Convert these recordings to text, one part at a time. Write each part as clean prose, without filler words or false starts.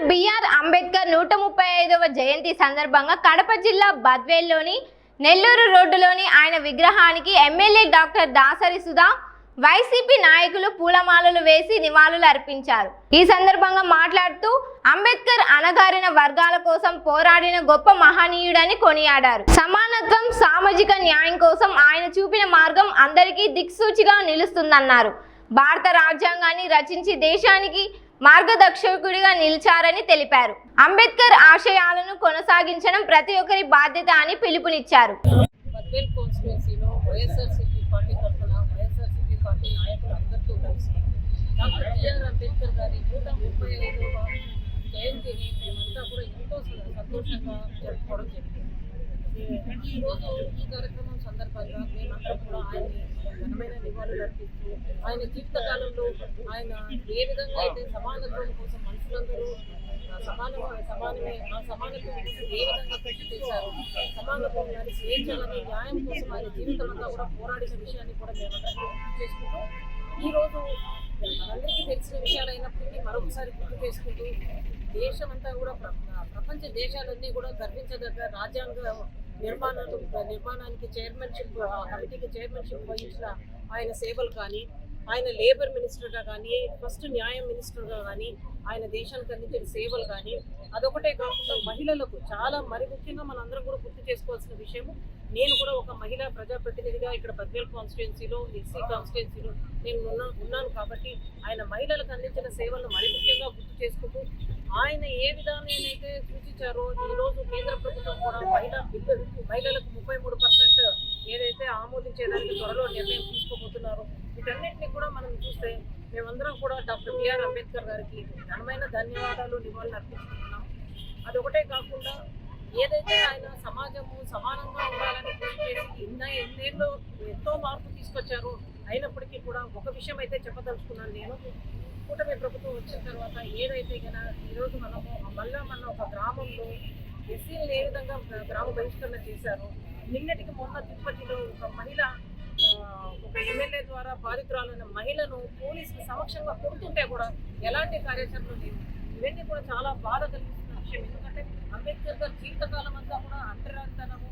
Doctor BR Ambedkar 135వ జయంతి సందర్భంగా కడప జిల్లా బద్వేల్లోని నెల్లూరు రోడ్డులోని ఆయన విగ్రహానికి MLA doctor Dasari Sudha YCP నాయకులు పూలమాలలు వేసి నివాళులు అర్పించారు. ఈ సందర్భంగా మాట్లాడుతూ అంబేద్కర్ అణగారిన వర్గాల కోసం పోరాడిన గొప్ప మహనీయుడని కొనియాడారు. సమానత్వం, సామాజిక న్యాయం కోసం ఆయన చూపిన మార్గం అందరికీ దిక్సూచిగా నిలుస్తుందన్నారు. భారత రాజ్యాంగాన్ని రచించి దేశానికి మార్గదర్శకుడిగా నిలిచారని తెలిపారు. అంబేద్కర్ ఆశయాలను కొనసాగించడం ప్రతి ఒక్కరి బాధ్యత అని పిలుపునిచ్చారు. నాయకులందరితో కలిసి డాక్టర్ బిఆర్ అంబేద్కర్ గారి 135వ జయంతిని మేమంతా కూడా ఎంతో సంతోషంగా జరుపుకోవడం జరిగింది. ఈరోజు ఈ కార్యక్రమం సందర్భంగా మేమంతా కూడా ఆయన్ని ఘనమైన నివాళులు అర్పిస్తూ ఆయన జీవితకాలంలో ఆయన ఏ విధంగా అయితే సమానత్వం కోసం మనుషులందరూ సమానత్వం కోసం ఏ విధంగా కృషి చేశారు, సమానత్వం కానీ స్వేచ్ఛ కానీ న్యాయం కోసం ఆయన జీవితం అంతా కూడా పోరాడిన విషయాన్ని కూడా మేమందరం గుర్తు చేసుకుంటూ ఈరోజు అందరికీ తెలిసిన విషయాలైనప్పటికీ మరొకసారి గుర్తు చేసుకుంటూ దేశమంతా కూడా ప్రపంచ దేశాలన్నీ కూడా గర్వించదగ్గ రాజ్యాంగ నిర్మాణానికి కమిటీకి చైర్మన్షిప్ వహించిన ఆయన సేవలు కానీ, ఆయన లేబర్ మినిస్టర్గా కానీ, ఫస్ట్ న్యాయం మినిస్టర్గా కానీ ఆయన దేశానికి అందించిన సేవలు కానీ, అదొకటే కాకుండా మహిళలకు చాలా మరి ముఖ్యంగా మనందరం కూడా గుర్తు చేసుకోవాల్సిన విషయము. నేను కూడా ఒక మహిళా ప్రజాప్రతినిధిగా ఇక్కడ బద్వేల్ కాన్స్టిట్యున్సీలో, ఎస్సీ కాన్స్టిట్యున్సీలో నేను ఉన్నాను కాబట్టి ఆయన మహిళలకు అందించిన సేవలను మరి ముఖ్యంగా గుర్తు చేసుకుంటూ ఆయన ఏ విధానాన్నైతే సూచించారో ఈరోజు కేంద్ర ప్రభుత్వం కూడా మహిళలకు 33% ఏదైతే ఆమోదించేదానికి త్వరలో నిర్ణయం తీసుకోబోతున్నారో వీటన్నిటిని కూడా మనం చూస్తే మేమందరం కూడా డాక్టర్ బిఆర్ అంబేద్కర్ గారికి ఘనమైన ధన్యవాదాలు, నివాళులు అర్పిస్తున్నాం. అదొకటే కాకుండా ఏదైతే ఆయన సమాజము సమానంగా ఉండాలని కృషి చేసి ఎన్నేళ్ళు ఎంతో మార్పు తీసుకొచ్చారో అయినప్పటికీ కూడా ఒక విషయం అయితే చెప్పదలుచుకున్నాను. నేను కూటమి ప్రభుత్వం వచ్చిన తర్వాత ఏదైతే కన్నా ఈరోజు మన ఒక గ్రామంలో ఎస్సీలను ఏ విధంగా గ్రామ బహిష్కరణ చేశారో, నిన్నటికి మొన్న తిరుపతిలో ఒక మహిళ ఒక ఎమ్మెల్యే ద్వారా బాధితురాలైన మహిళను పోలీసుల సమక్షంగా కొడుతుంటే కూడా ఎలాంటి కార్యాచరణ లేదు. ఇవన్నీ కూడా చాలా బాధ కలిగిస్తున్న విషయం. ఎందుకంటే అంబేద్కర్ గారి జీవితకాలం అంతా కూడా అంటరానితనము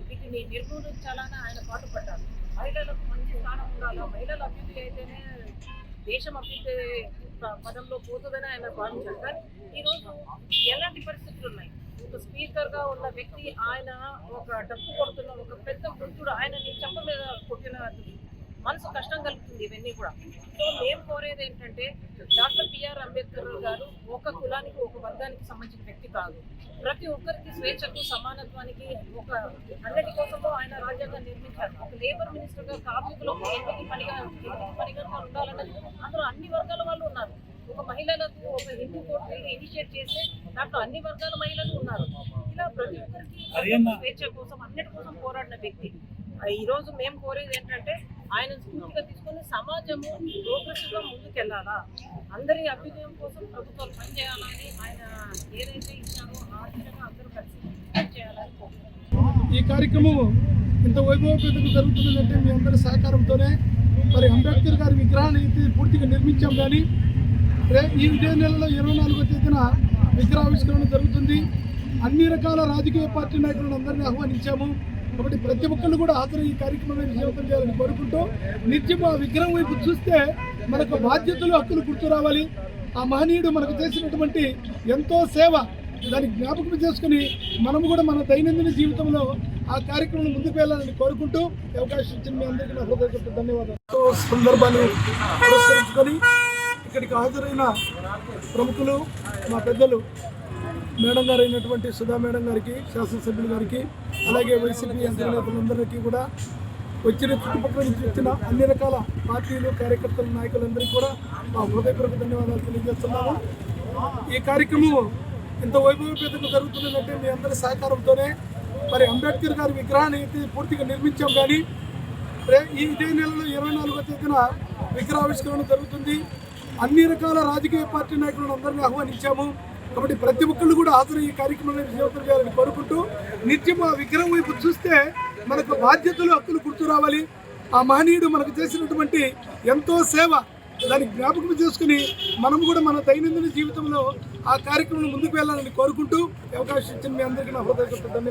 వీటిని నిర్మూలించాలని ఆయన పాటుపడ్డారు. మహిళలకు మంచి స్థానం ఉండాలి, మహిళల అభివృద్ధి అయితేనే దేశం అభివృద్ధి పదంలో పోతుందని ఆయన భావించారు. కానీ ఈరోజు ఎలాంటి పరిస్థితులు ఉన్నాయి? ఒక స్పీకర్గా ఉన్న వ్యక్తి ఆయన ఒక డప్పు కొడుతున్న ఒక పెద్ద వృద్ధుడు ఆయన చెప్ప మీద కొట్టిన మనసు కష్టం కలుగుతుంది. ఇవన్నీ కూడా సో మేము కోరేది ఏంటంటే డాక్టర్ బిఆర్ అంబేద్కర్ గారు ఒక కులానికి ఒక వర్గానికి సంబంధించిన వ్యక్తి కాదు. ప్రతి ఒక్కరికి స్వేచ్ఛకు సమానత్వానికి అన్నిటి కోసము ఆయన రాజ్యాంగం నిర్మించారు. ఒక లేబర్ మినిస్టర్గా కార్మికులకు ఎందుకు పనిగా ఉండాలన్నది అందులో అన్ని వర్గాల వాళ్ళు ఉన్నారు. ఒక మహిళలకు ఒక హిందూ కోర్టు ఇనిషియేట్ చేస్తే దాంట్లో అన్ని వర్గాల మహిళలు ఉన్నారు. ఇలా ప్రతి ఒక్కరికి స్వేచ్ఛ కోసం అన్నిటి కోసం పోరాడిన వ్యక్తి. ఈరోజు మేము కోరేది ఏంటంటే ఆయన స్ఫూర్తిగా తీసుకొని సమాజము ప్రోగ్రెసివ్గా ముందుకెళ్ళాలా, అందరి అభ్యుదయం కోసం ప్రభుత్వాలు పనిచేయాలని ఆయన ఏదైతే ఇచ్చారో ఆ విధంగా అందరూ కలిసి పనిచేయాలని కోరుతున్నాం. ఈ కార్యక్రమం ఇంత వైభవపేతంగా జరుగుతుందంటే మీ అందరి సహకారంతోనే. మరి అంబేద్కర్ గారి విగ్రహాన్ని పూర్తిగా నిర్మించాం. కానీ ఇదే నెలలో 24వ తేదీన విగ్రహావిష్కరణ జరుగుతుంది. అన్ని రకాల రాజకీయ పార్టీ నాయకులను అందరినీ ఆహ్వానించాము. కాబట్టి ప్రతి ఒక్కళ్ళు కూడా హాజరు ఈ కార్యక్రమాన్ని విజయవంతం చేయాలని కోరుకుంటూ నిత్యం ఆ విగ్రహం వైపు చూస్తే మనకు బాధ్యతలు, హక్కులు గుర్తు రావాలి. ఆ మహనీయుడు మనకు చేసినటువంటి ఎంతో సేవ దాన్ని జ్ఞాపకం చేసుకుని మనము కూడా మన దైనందిన జీవితంలో ఆ కార్యక్రమం ముందుకు వెళ్ళాలని కోరుకుంటూ అవకాశం ఇచ్చిన మీ అందరికీ నా హృదయపూర్వక ధన్యవాదాలు. సందర్భాన్ని పురస్కరించుకొని ఇక్కడికి హాజరైన ప్రముఖులు, మా పెద్దలు మేడం గారు అయినటువంటి సుధా మేడం గారికి, శాసనసభ్యులు గారికి, అలాగే వైసీపీ నేతలందరికీ కూడా చుట్టుపక్కల నుంచి వచ్చిన అన్ని రకాల పార్టీలు, కార్యకర్తల, నాయకులందరికీ కూడా మా హృదయపూర్వక ధన్యవాదాలు తెలియజేస్తున్నాము. ఈ కార్యక్రమం ఇంత వైభవపేతంగా జరుగుతుందంటే మీ అందరి సహకారంతోనే. మరి అంబేద్కర్ గారి విగ్రహాన్ని పూర్తిగా నిర్మించాం. కానీ ఇదే నెలలో 24వ తేదీన విగ్రహావిష్కరణ జరుగుతుంది. అన్ని రకాల రాజకీయ పార్టీ నాయకులను అందరినీ ఆహ్వానించాము. కాబట్టి ప్రతి ఒక్కళ్ళు కూడా హాజరు ఈ కార్యక్రమాన్ని విజయవంతం చేయాలని కోరుకుంటూ నిత్యం ఆ విగ్రహం వైపు చూస్తే మనకు బాధ్యతలు, హక్కులు గుర్తు రావాలి. ఆ మహనీయుడు మనకు చేసినటువంటి ఎంతో సేవ దాన్ని జ్ఞాపకం చేసుకుని మనం కూడా మన దైనందిన జీవితంలో ఆ కార్యక్రమం ముందుకు వెళ్ళాలని కోరుకుంటూ అవకాశం ఇచ్చిన మీ అందరికీ నా హృదయపూర్వక ధన్యవాదాలు.